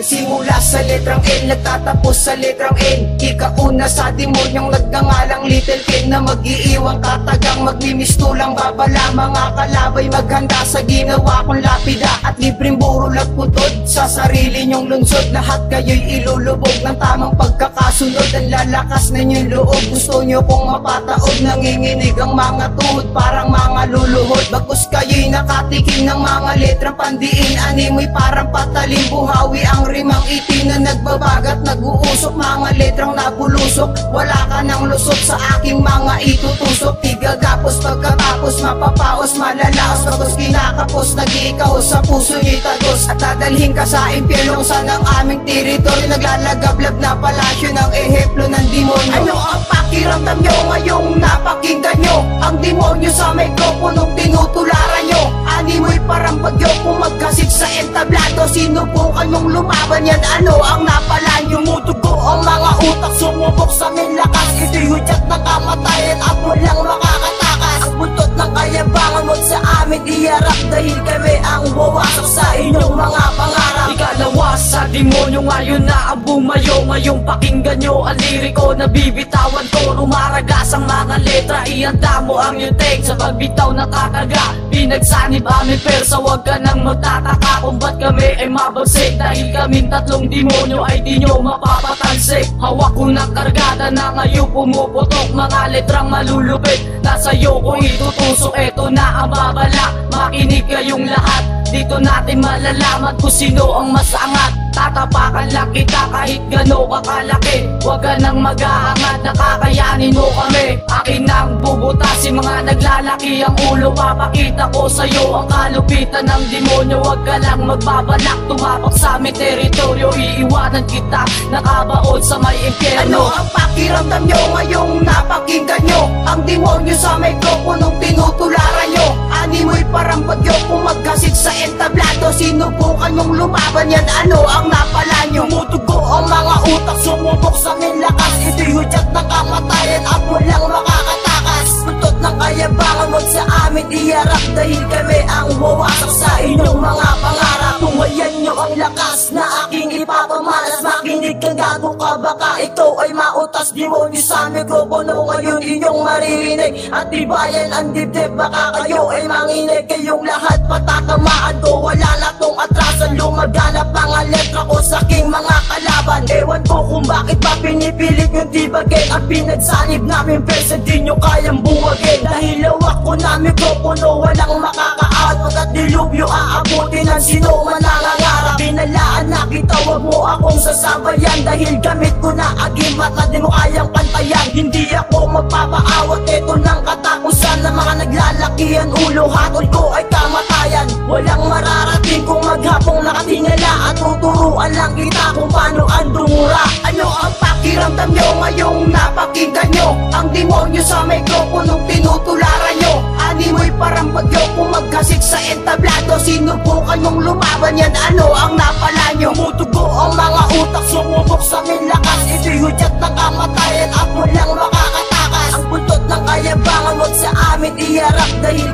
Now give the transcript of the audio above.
Nagsimula sa letrang L, nagtatapos sa letrang N. Ikauna sa demonyong nagngangalang Little Ken, na mag-iiwang katagang magmimistulang babala. Mga kalabay maghanda sa ginawa kong lapida, at libreng burol at putod sa sarili nyong lungsod. Lahat kayo'y ilulubog ng tamang pagkakasunod. Ang lalakas na inyong loob, gusto nyo kong mapataod. Nanginginig ang mga tuhod, parang mga luluhod. Bagkus kayo'y nakatikim ng mga letrang pandiin. Animoy parang patalim, buhawi ang rimang itim na nagbabagat, nag-uusok. Mga letrang nabulusok, wala ka nang lusot sa aking mga itutusok. Tigagapos pagkatapos, mapapaos, malalaos. Tapos kinakapos, nag-iikaw sa puso nyo'y tagos. At dadalhin ka sa impyerno saan ang aming teritoryo. Naglalagablab na palasyo ng ehemplo ng demonyo. Ano ang pakiramdam nyo ngayong napakinggan nyo ang demonyo sa mikroponong tinutularan nyo? Animoy parang bagyo pumagkasit sa entablado. Sinubukan mong lumaban yan, ano ang napala nyo? Mudugo ang mga utak, sumubok sa aming lakas. Ito'y hudyat na kamatayan at walang makakatakas. Ang buntot ng kayabangan huwag sa amin iharap, dahil kami ang wawasak sa inyong mga pangarap. Ikalawa sa demonyo ngayon na ang bumayo. Ngayong pakinggan nyo ang liriko na bibitawan ko. Rumaragas ang mga letra, ihanda mo ang iyong take. Sa pagbitaw na kakaga, pinagsanib aming persa. Huwag ka nang magtataka kung ba't kami ay mabagsik, dahil kaming tatlong demonyo ay di nyo mapapatansik. Hawak ko ng kargada na ngayon pumuputok, mga letrang malulupit na sa'yo ko itutusok. Eto na ang babala, makinig kayong lahat. Dito natin malalaman kung sino ang masangat. Tatapakan lang kita kahit gano'n kakalaki. Huwag ka nang mag-aangat, nakakayanin mo kami. Akin nang bubutasin, mga naglalaki ang ulo. Papakita ko sa'yo ang kalupitan ng demonyo. Huwag ka lang magbabalak, tumapak sa aming teritoryo. Iiwanan kita, nakabaon sa may impyerno. Ano ang pakiramdam nyo ngayong napakinggan nyo ang demonyo sa mikroponong tinutularan nyo? Animoy parang bagyo pumagkasit sa entablado. Sinubukan mong lumaban yan, ano ang napala nyo? Mudugo ang mga utak, sumubok sa aming lakas. Ito'y hudyat na kamatayan at walang makakatakas. Buntot ng kayabangan huwag sa amin iharap, dahil kami ang wawasak sa inyong mga pangarap. Tumayan nyo ang lakas na aking ipapamalas. Makinig ka, gago ka, baka ikaw ay mautas. Demonyo sa mikropono ngayon inyong maririnig, at tibayan ang dibdib, baka kayo ay manginig. Kayong lahat patatamaan ko, wala na tong atrasan. Lumaganap mga letra ko sa aking mga kalaban. Ewan ko kung bakit ba pinipilit yung tibagin ang pinagsanib namin, pero di nyo kayang buwagin. Dahil lawak ko na mikropono, walang makakaawat. Pagkat dilubyo aabutin ng sino man nangangarap. Binalaan na kita, wag mo akong sasabayan, dahil gamit ko na agimat na di mo kayang pantayan. Hindi ako magpapaawat, ito ng katapusan ng mga naglalakihan ulo. Hatol ko ay kamatayan, walang mararating kung maghapong nakatingala. At tuturuan lang kita kung paano ang dumura. Ano ang pakiramdam nyo ngayong napakinggan nyo ang demonyo sa mikroponong tinutularan nyo? Animoy parang bagyo pumagkasit sa entablado. Sinubukan mong lumaban yan, ano ang napala nyo? Mutugo ang mga utak, sumubok sa aming lakas. Ito'y hudyat na kamatayan at walang makakatakas. Ang buntot ng kayabangan huwag sa amin iharap, dahil